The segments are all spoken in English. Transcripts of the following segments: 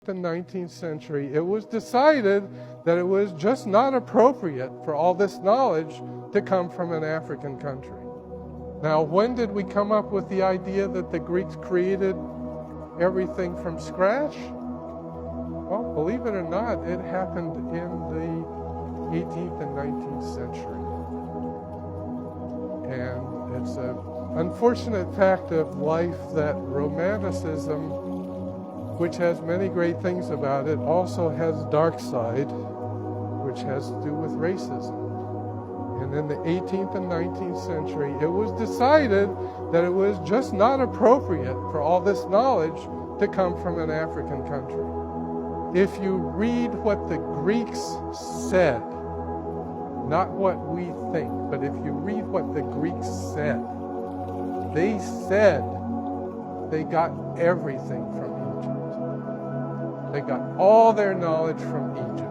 the 19th century, it was decided that it was just not appropriate for all this knowledge to come from an African country. Now, when did we come up with the idea that the Greeks created everything from scratch? Well, believe it or not, it happened in the 18th and 19th century. And it's an unfortunate fact of life that Romanticism, which has many great things about it, also has a dark side, which has to do with racism. And in the 18th and 19th century, it was decided that it was just not appropriate for all this knowledge to come from an African country. If you read what the Greeks said, not what we think, but if you read what the Greeks said, they said they got everything from Egypt. They got all their knowledge from Egypt.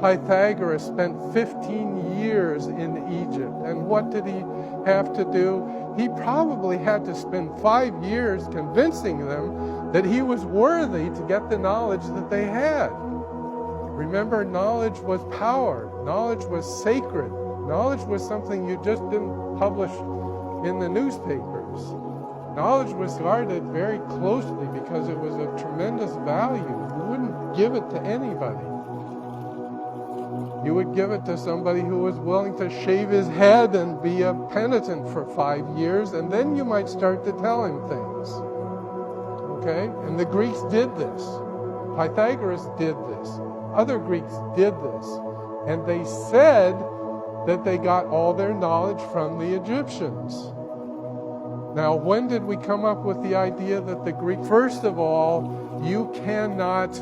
Pythagoras spent 15 years in Egypt, and what did he have to do? He probably had to spend 5 years convincing them that he was worthy to get the knowledge that they had. Remember, knowledge was power. Knowledge was sacred. Knowledge was something you just didn't publish in the newspapers. Knowledge was guarded very closely because it was of tremendous value. You wouldn't give it to anybody. You would give it to somebody who was willing to shave his head and be a penitent for 5 years, and then you might start to tell him things. Okay? And the Greeks did this. Pythagoras did this. Other Greeks did this. And they said that they got all their knowledge from the Egyptians. Now, when did we come up with the idea that the Greek... First of all, you cannot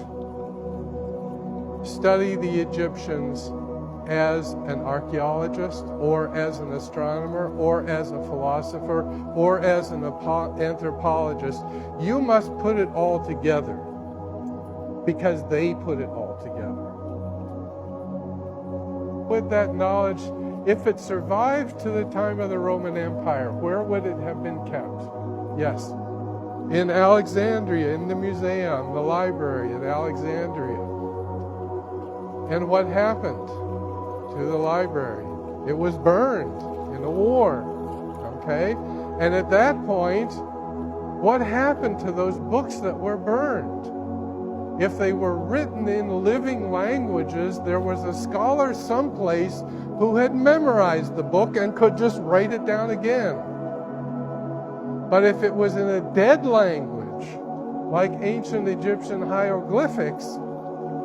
study the Egyptians as an archaeologist or as an astronomer or as a philosopher or as an anthropologist. You must put it all together because they put it all together. With that knowledge, if it survived to the time of the Roman Empire, where would it have been kept? Yes, in Alexandria, in the museum, the library at Alexandria. And what happened to the library? It was burned in a war, okay? And at that point, what happened to those books that were burned? If they were written in living languages, there was a scholar someplace who had memorized the book and could just write it down again. But if it was in a dead language, like ancient Egyptian hieroglyphics,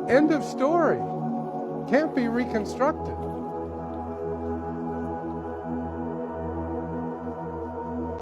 end of story. Can't be reconstructed.